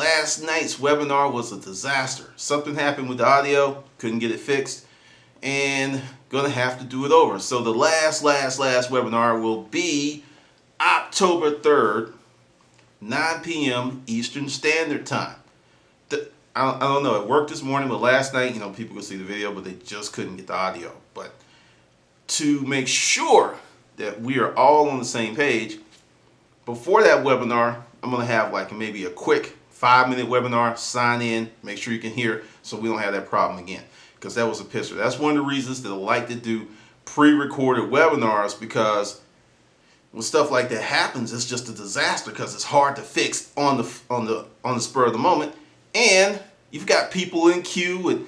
last night's webinar was a disaster. Something happened with the audio, couldn't get it fixed, and gonna have to do it over. So the last webinar will be October 3rd, 9 p.m. Eastern Standard Time. I don't know, it worked this morning, but last night, people could see the video, but they just couldn't get the audio. But to make sure that we are all on the same page, before that webinar, I'm going to have like maybe a quick 5-minute webinar, sign in, make sure you can hear, so we don't have that problem again, because that was a pisser. That's one of the reasons that I like to do pre-recorded webinars, because when stuff like that happens, it's just a disaster because it's hard to fix on the spur of the moment. And you've got people in queue, and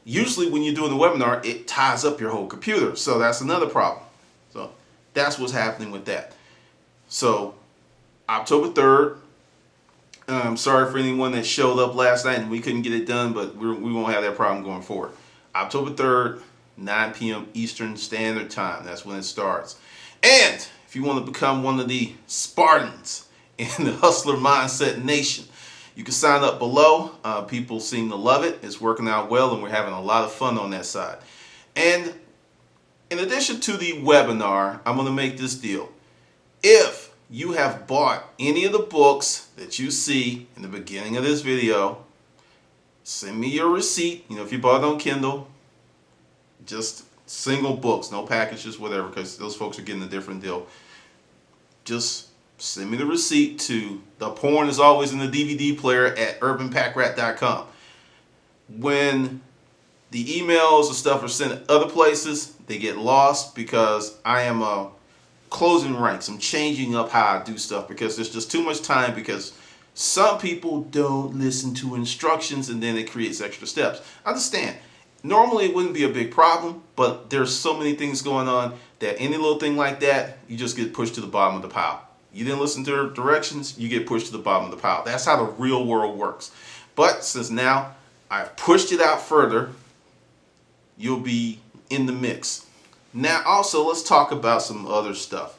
usually when you're doing the webinar, it ties up your whole computer. So that's another problem. So that's what's happening with that. So October 3rd, I'm sorry for anyone that showed up last night and we couldn't get it done, but we won't have that problem going forward. October 3rd, 9 p.m. Eastern Standard Time. That's when it starts. And if you want to become one of the Spartans in the Hustler Mindset Nation, you can sign up below. People seem to love it. It's working out well, and we're having a lot of fun on that side. And in addition to the webinar, I'm going to make this deal. If you have bought any of the books that you see in the beginning of this video, send me your receipt. If you bought it on Kindle, just single books, no packages, whatever, because those folks are getting a different deal. Just send me the receipt to the porn is always in the DVD player at urbanpackrat.com. When the emails and stuff are sent other places, they get lost because I am closing ranks. I'm changing up how I do stuff because there's just too much time, because some people don't listen to instructions and then it creates extra steps. I understand. Normally it wouldn't be a big problem, but there's so many things going on that any little thing like that, you just get pushed to the bottom of the pile. You didn't listen to directions, you get pushed to the bottom of the pile. That's how the real world works. But since now I've pushed it out further, you'll be in the mix. Now also, let's talk about some other stuff.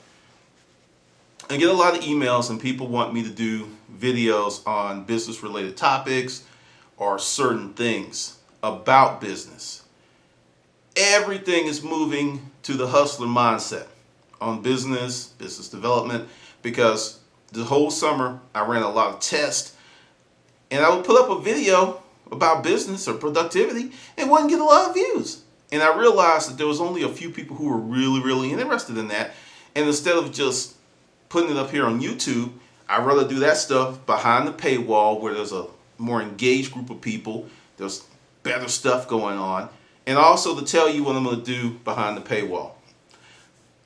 I get a lot of emails and people want me to do videos on business related topics or certain things about business. Everything is moving to the hustler mindset on business development, because the whole summer I ran a lot of tests and I would put up a video about business or productivity and wouldn't get a lot of views. And I realized that there was only a few people who were really interested in that. And instead of just putting it up here on YouTube, I'd rather do that stuff behind the paywall where there's a more engaged group of people. There's better stuff going on. And also to tell you what I'm going to do behind the paywall.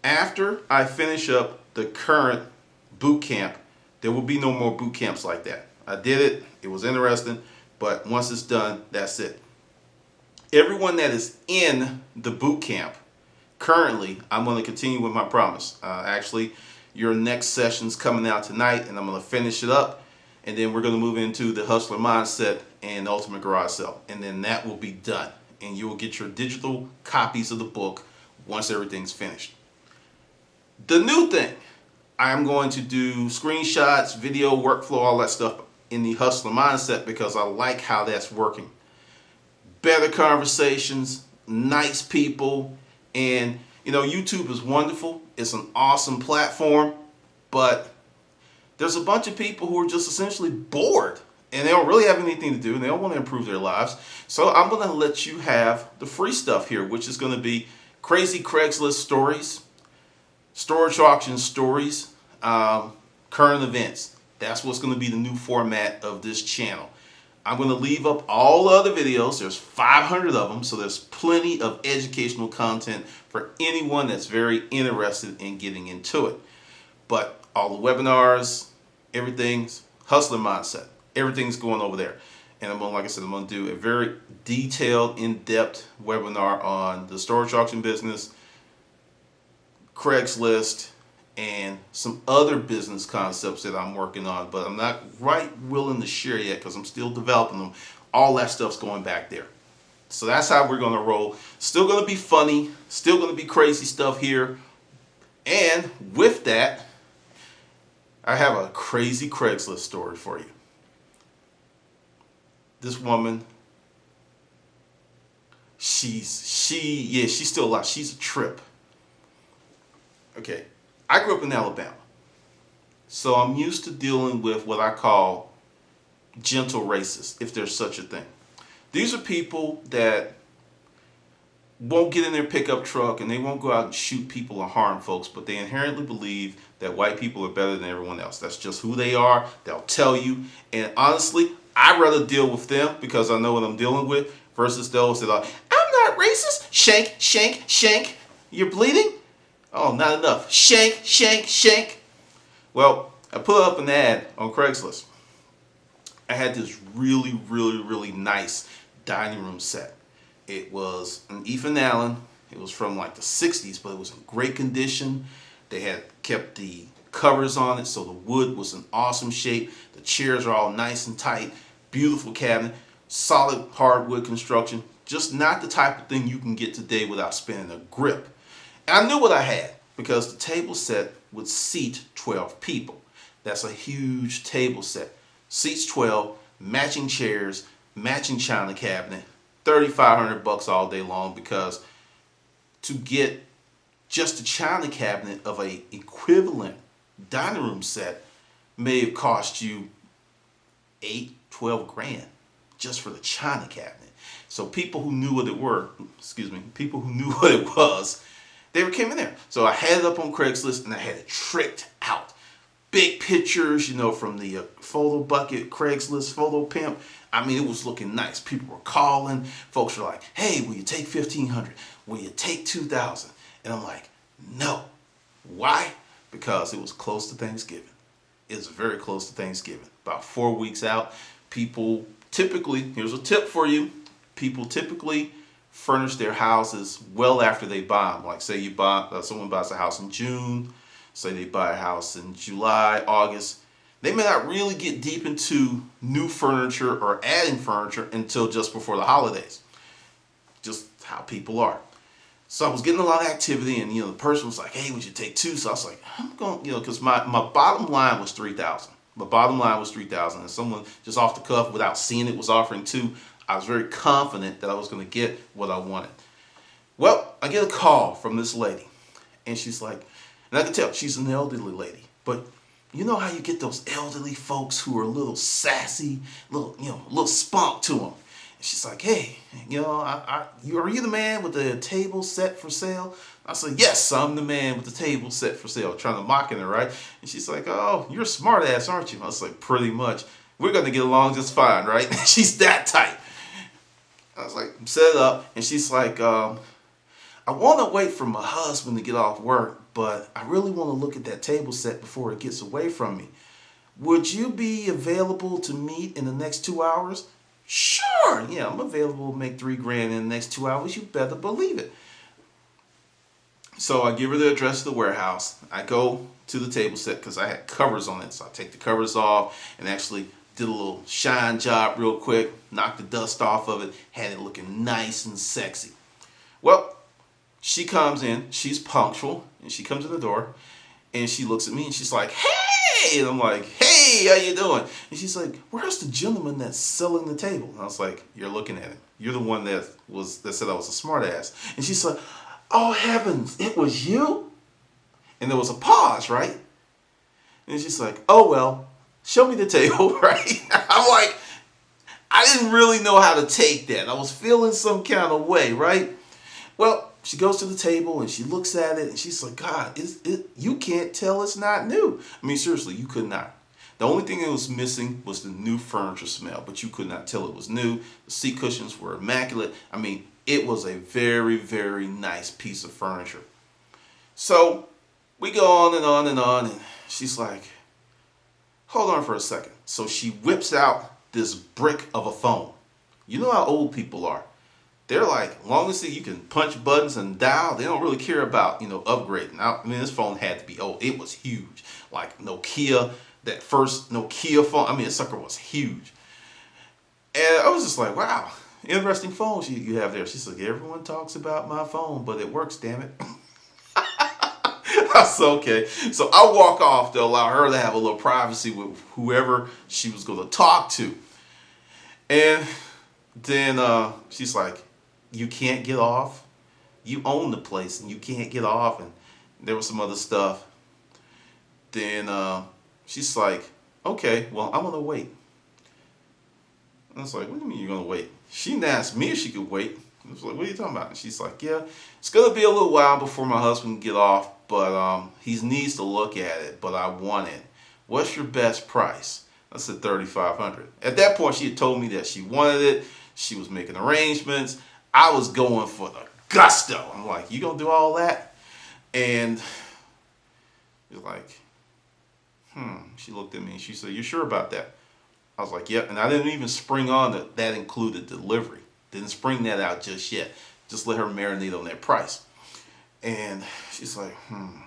After I finish up the current boot camp, there will be no more boot camps like that. I did it. It was interesting. But once it's done, that's it. Everyone that is in the boot camp, currently, I'm going to continue with my promise. Actually, your next session's coming out tonight, and I'm going to finish it up. And then we're going to move into the Hustler Mindset and Ultimate Garage Sale. And then that will be done. And you will get your digital copies of the book once everything's finished. The new thing, I am going to do screenshots, video, workflow, all that stuff in the Hustler Mindset, because I like how that's working. Better conversations, nice people, and YouTube is wonderful. It's an awesome platform, but there's a bunch of people who are just essentially bored and they don't really have anything to do and they don't want to improve their lives. So I'm going to let you have the free stuff here, which is going to be crazy Craigslist stories, storage auction stories, current events. That's what's going to be the new format of this channel. I'm going to leave up all the other videos. There's 500 of them, so there's plenty of educational content for anyone that's very interested in getting into it. But all the webinars, everything's Hustler Mindset. Everything's going over there. And I'm going, like I said, I'm going to do a very detailed, in-depth webinar on the storage auction business, Craigslist, and some other business concepts that I'm working on, but I'm not willing to share yet because I'm still developing them. All that stuff's going back there. So that's how we're going to roll. Still going to be funny, still going to be crazy stuff here. And with that, I have a crazy Craigslist story for you. This woman, she's still alive. She's a trip. Okay, I grew up in Alabama, so I'm used to dealing with what I call gentle racists, if there's such a thing. These are people that won't get in their pickup truck and they won't go out and shoot people or harm folks, but they inherently believe that white people are better than everyone else. That's just who they are. They'll tell you. And honestly, I'd rather deal with them because I know what I'm dealing with versus those that are, I'm not racist. Shank, shank, shank. You're bleeding? Oh, not enough. Shank, shank, shank. Well, I put up an ad on Craigslist. I had this really, really, really nice dining room set. It was an Ethan Allen. It was from like the 60s, but it was in great condition. They had kept the covers on it, so the wood was in awesome shape. The chairs are all nice and tight. Beautiful cabinet. Solid hardwood construction. Just not the type of thing you can get today without spending a grip. And I knew what I had because the table set would seat 12 people. That's a huge table set. Seats 12, matching chairs, matching china cabinet. $3,500 all day long, because to get just a china cabinet of a equivalent dining room set may have cost you 12 grand just for the china cabinet. So people who knew what it was, they came in there. So I had it up on Craigslist and I had it tricked out. Big pictures, from the photo bucket, Craigslist, photo pimp. I mean, it was looking nice. People were calling. Folks were like, hey, will you take $1,500? Will you take $2,000? And I'm like, no. Why? Because it was close to Thanksgiving. It was very close to Thanksgiving. About 4 weeks out, people typically, here's a tip for you, people typically furnish their houses well after they buy them. Like say someone buys a house in June, say they buy a house in July, August. They may not really get deep into new furniture or adding furniture until just before the holidays. Just how people are. So I was getting a lot of activity, and the person was like, hey, would you take two? So I was like, I'm going, because my bottom line was $3,000. My bottom line was $3,000, and someone just off the cuff without seeing it was offering two. I was very confident that I was going to get what I wanted. Well, I get a call from this lady, and she's like, and I can tell she's an elderly lady, but you know how you get those elderly folks who are a little sassy, a little spunk to them. And she's like, hey, are you the man with the table set for sale? I said, yes, I'm the man with the table set for sale. Trying to mock her, right? And she's like, oh, you're a smart ass, aren't you? I was like, pretty much. We're going to get along just fine, right? She's that type. I was like, set it up. And she's like, I want to wait for my husband to get off work, but I really want to look at that table set before it gets away from me. Would you be available to meet in the next 2 hours? Sure, yeah, I'm available to make $3 grand in the next 2 hours. You better believe it. So I give her the address of the warehouse. I go to the table set because I had covers on it. So I take the covers off and actually did a little shine job real quick, knocked the dust off of it, had it looking nice and sexy. Well, she comes in, she's punctual, and she comes in the door, and she looks at me, and she's like, hey! And I'm like, hey, how you doing? And she's like, where's the gentleman that's selling the table? And I was like, you're looking at him. You're the one that said I was a smart ass. And she's like, oh heavens, it was you? And there was a pause, right? And she's like, oh well, show me the table, right? I'm like, I didn't really know how to take that. I was feeling some kind of way, right? Well, she goes to the table and she looks at it and she's like, God, you can't tell it's not new. I mean, seriously, you could not. The only thing that was missing was the new furniture smell, but you could not tell it was new. The seat cushions were immaculate. I mean, it was a very, very nice piece of furniture. So we go on and on and on, and she's like, hold on for a second. So she whips out this brick of a phone. You know how old people are. They're like, long as you can punch buttons and dial, they don't really care about, upgrading. I mean, this phone had to be old. It was huge. Like Nokia, that first Nokia phone. I mean, this sucker was huge. And I was just like, wow, interesting phone you have there. She's like, everyone talks about my phone, but it works, damn it. I said, okay. So I walk off to allow her to have a little privacy with whoever she was going to talk to. And then she's like, you can't get off? You own the place and you can't get off. And there was some other stuff. Then she's like, okay, well, I'm going to wait. And I was like, what do you mean you're going to wait? She didn't ask me if she could wait. I was like, what are you talking about? And she's like, yeah, it's going to be a little while before my husband can get off, but he needs to look at it, but I want it. What's your best price? I said $3,500. At that point, she had told me that she wanted it. She was making arrangements. I was going for the gusto. I'm like, you going to do all that? And she's like, She looked at me and she said, you sure about that? I was like, yep. And I didn't even spring on that included delivery. Didn't spring that out just yet. Just let her marinate on that price. And she's like, I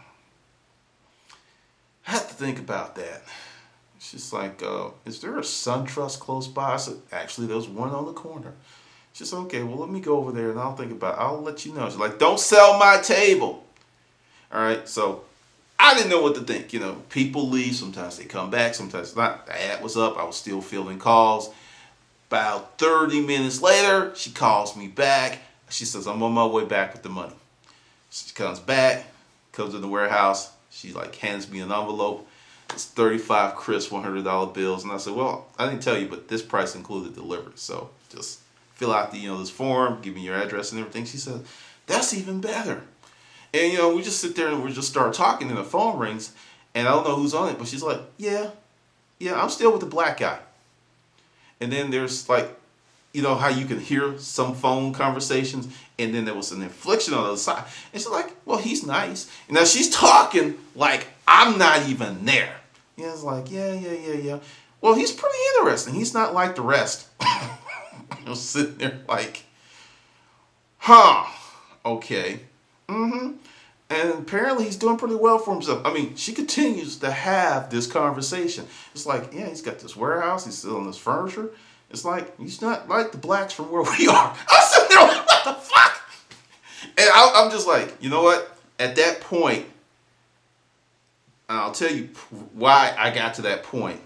have to think about that. She's like, is there a SunTrust close by? I said, actually, there's one on the corner. She said, okay, well, let me go over there and I'll think about it. I'll let you know. She's like, don't sell my table. All right, so I didn't know what to think. You know, people leave. Sometimes they come back. Sometimes not. The ad was up. I was still fielding calls. About 30 minutes later, she calls me back. She says, I'm on my way back with the money. She comes back, comes in the warehouse. She like hands me an envelope. It's 35 crisp $100 bills. And I said, well, I didn't tell you, but this price included delivery. So just fill out the, this form, give me your address and everything. She said, that's even better. And, we just sit there and we just start talking and the phone rings and I don't know who's on it, but she's like, yeah, I'm still with the black guy. And then there's like, how you can hear some phone conversations and then there was an inflection on the other side. And she's like, well, he's nice. And now she's talking like I'm not even there. It's like, yeah. Well, he's pretty interesting. He's not like the rest. I'm sitting there like, okay. And apparently he's doing pretty well for himself. I mean, she continues to have this conversation. It's like, yeah, he's got this warehouse. He's selling this furniture. It's like, he's not like the blacks from where we are. I'm sitting there like, what the fuck? And I'm just like, you know what? At that point, and I'll tell you why I got to that point.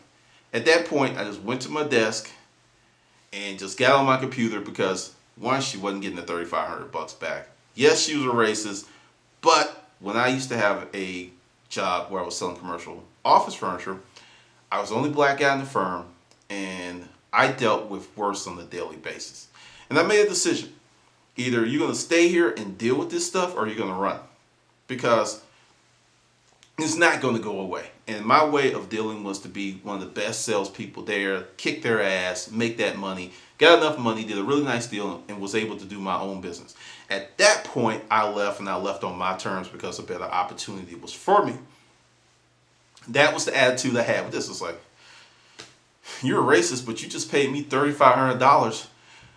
At that point, I just went to my desk and just got on my computer because, one, she wasn't getting the $3,500 back. Yes, she was a racist, but when I used to have a job where I was selling commercial office furniture, I was the only black guy in the firm, and I dealt with worse on a daily basis. And I made a decision. Either you're going to stay here and deal with this stuff or you're going to run. Because it's not going to go away. And my way of dealing was to be one of the best salespeople there, kick their ass, make that money, got enough money, did a really nice deal, and was able to do my own business. At that point, I left, and I left on my terms because a better opportunity was for me. That was the attitude I had with this. It's like, you're a racist, but you just paid me $3,500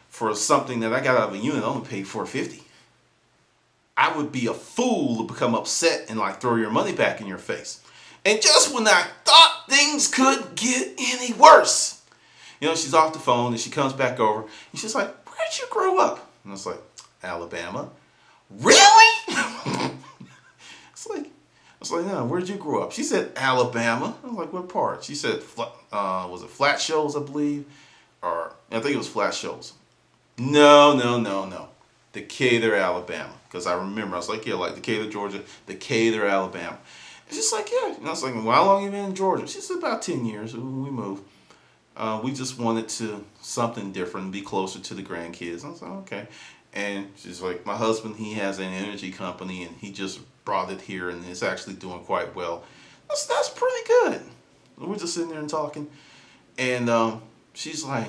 for something that I got out of a unit. I only paid $450. I would be a fool to become upset and like throw your money back in your face. And just when I thought things couldn't get any worse, she's off the phone and she comes back over and she's like, where'd you grow up? And I was like, Alabama. Really? It's like, no, where'd you grow up? She said, Alabama. I was like, what part? She said, was it Flat Shoals, I believe? Or, I think it was Flat Shoals. No. Decatur, Alabama. Because I remember, I was like, yeah, like Decatur, Georgia, Decatur, Alabama. And she's like, yeah. And I was like, well, how long have you been in Georgia? She said, about 10 years. We moved. We just wanted something different, be closer to the grandkids. I was like, okay. And she's like, my husband, he has an energy company, and he just brought it here, and it's actually doing quite well. That's pretty good. We're just sitting there and talking. And she's like,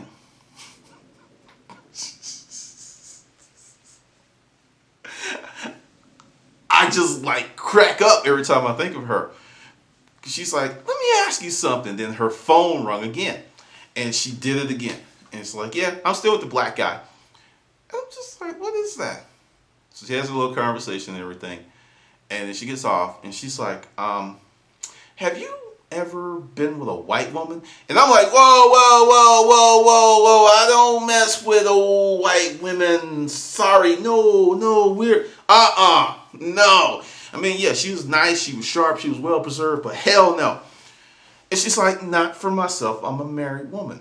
I just like crack up every time I think of her. She's like, let me ask you something. Then her phone rung again. And she did it again. And it's like, yeah, I'm still with the black guy. I'm just like, what is that? So she has a little conversation and everything. And then she gets off and she's like, have you ever been with a white woman? And I'm like, whoa. I don't mess with old white women. Sorry, no, we're, no. I mean, yeah, she was nice, she was sharp, she was well preserved, but hell no. And she's like, not for myself, I'm a married woman.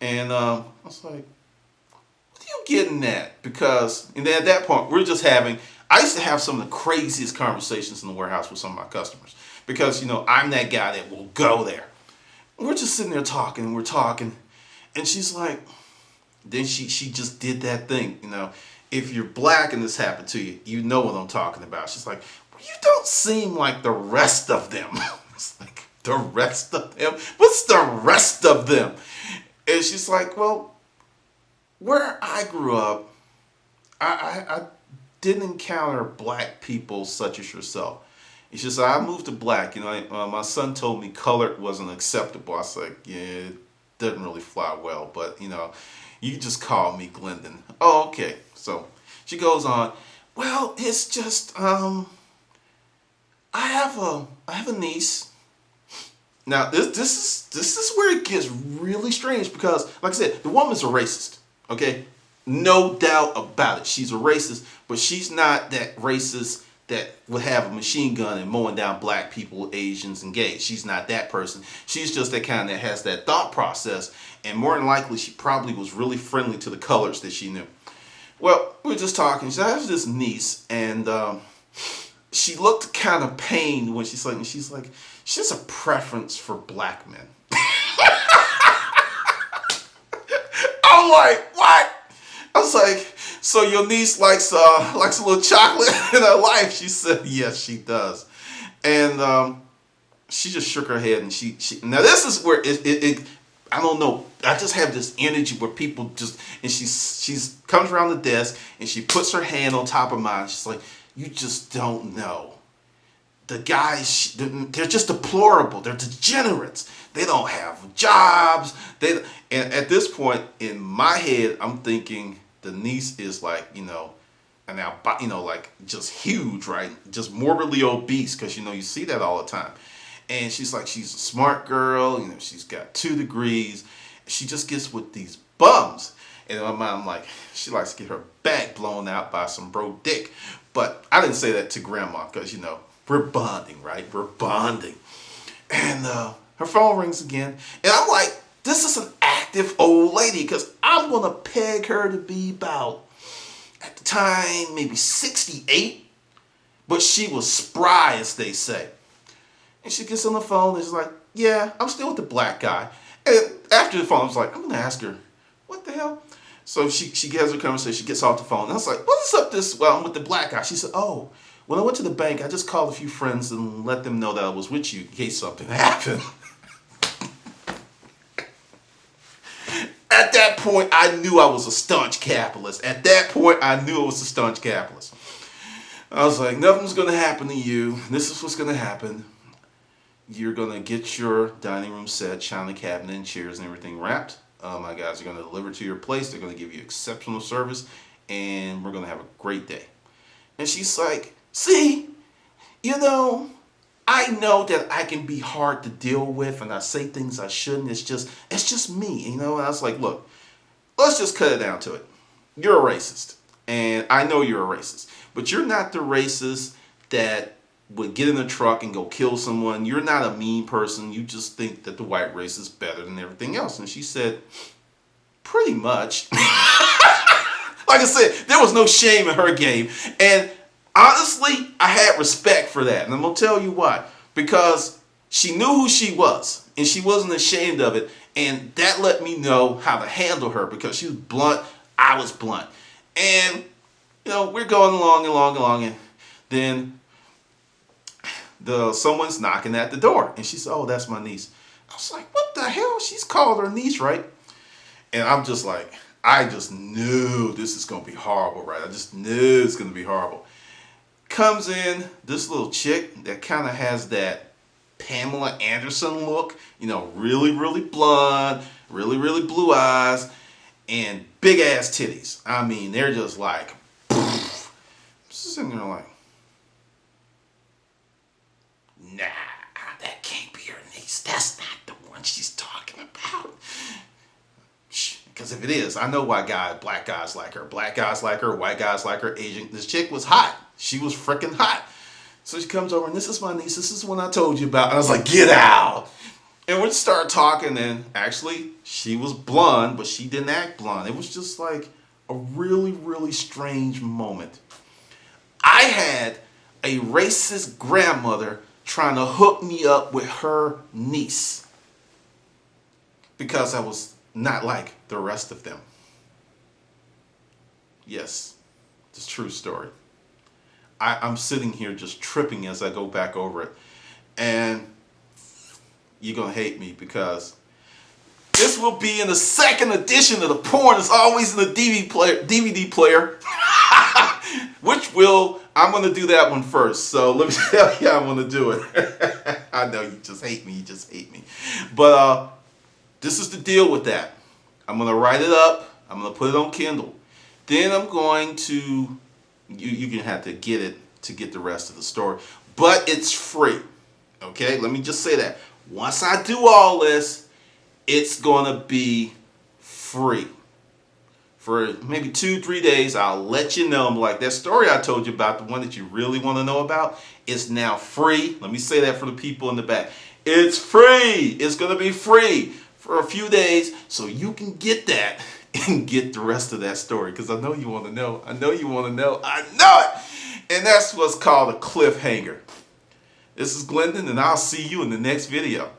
And I was like, what are you getting at? Because, and then at that point, we're just having, I used to have some of the craziest conversations in the warehouse with some of my customers. Because, I'm that guy that will go there. We're just sitting there talking, and we're talking. And she's like, then she just did that thing, If you're black and this happened to you, you know what I'm talking about. She's like, well, you don't seem like the rest of them. It's like, the rest of them? What's the rest of them? And she's like, well, where I grew up, I didn't encounter black people such as yourself. It's just I moved to black. My son told me colored wasn't acceptable. I was like, yeah, it doesn't really fly well, but you just call me Glendon. Oh, okay. So she goes on. Well, it's just I have a niece. Now this is where it gets really strange because, like I said, the woman's a racist. Okay, no doubt about it. She's a racist, but she's not that racist that would have a machine gun and mowing down black people, Asians, and gays. She's not that person. She's just that kind that has that thought process, and more than likely, she probably was really friendly to the colors that she knew. Well, we were just talking. I have this niece, and she looked kind of pained when she's like, she has a preference for black men. I'm like, what? I was like, so your niece likes a little chocolate in her life? She said, yes, she does. And she just shook her head, and she now this is where it I don't know. I just have this energy where people just, and she's comes around the desk and she puts her hand on top of mine. She's like, you just don't know. The guys, they're just deplorable. They're degenerates. They don't have jobs. And at this point in my head, I'm thinking the niece is like, and now, like just huge, right? Just morbidly obese, because you see that all the time. And she's like, she's a smart girl. She's got 2 degrees. She just gets with these bums. And in my mind, I'm like, she likes to get her back blown out by some bro dick. But I didn't say that to grandma because, we're bonding, right? We're bonding. And her phone rings again. And I'm like, this is an active old lady because I'm going to peg her to be about, at the time, maybe 68. But she was spry, as they say. And she gets on the phone and she's like, yeah, I'm still with the black guy. And after the phone, I was like, I'm going to ask her, what the hell? So she has her conversation, she gets off the phone. And I was like, what's up I'm with the black guy. She said, oh, when I went to the bank, I just called a few friends and let them know that I was with you in case something happened. At that point, I knew I was a staunch capitalist. I was like, nothing's going to happen to you. This is what's going to happen. You're going to get your dining room set, china cabinet, and chairs and everything wrapped. My guys are going to deliver to your place. They're going to give you exceptional service, and we're going to have a great day. And she's like, see, I know that I can be hard to deal with, and I say things I shouldn't. It's just me, And I was like, look, let's just cut it down to it. You're a racist, and I know you're a racist, but you're not the racist that would get in a truck and go kill someone. You're not a mean person. You just think that the white race is better than everything else. And she said, pretty much. Like I said, there was no shame in her game. And honestly, I had respect for that. And I'm going to tell you why. Because she knew who she was. And she wasn't ashamed of it. And that let me know how to handle her. Because she was blunt. I was blunt. And, we're going along. And then someone's knocking at the door. And she said, oh, that's my niece. I was like, what the hell? She's called her niece, right? And I'm just like, I just knew this is going to be horrible, right? I just knew it's going to be horrible. Comes in this little chick that kind of has that Pamela Anderson look, really, really blonde, really, really blue eyes, and big ass titties. I mean, they're just like, poof. I'm just sitting there like, nah, that can't be her niece. That's not the one she's talking about. Because if it is, I know why black guys like her. Black guys like her, white guys like her, Asian. This chick was hot. She was freaking hot. So she comes over, and this is my niece. This is the one I told you about. And I was like, get out. And we started talking, and actually, she was blonde, but she didn't act blonde. It was just like a really, really strange moment. I had a racist grandmother trying to hook me up with her niece because I was not like the rest of them. Yes, it's a true story. I'm sitting here just tripping as I go back over it. And you're going to hate me because this will be in the second edition of the porn. It's always in the DVD player. Which I'm going to do that one first. So let me tell you how I'm going to do it. I know you just hate me. You just hate me. But this is the deal with that. I'm going to write it up. I'm going to put it on Kindle. Then I'm going to, you're going to have to get it to get the rest of the story. But it's free. Okay? Let me just say that. Once I do all this, it's going to be free. For maybe 2-3 days, I'll let you know. I'm like, that story I told you about, the one that you really want to know about, is now free. Let me say that for the people in the back. It's free. It's going to be free for a few days so you can get that and get the rest of that story. Because I know you want to know. I know you want to know. I know it. And that's what's called a cliffhanger. This is Glendon, and I'll see you in the next video.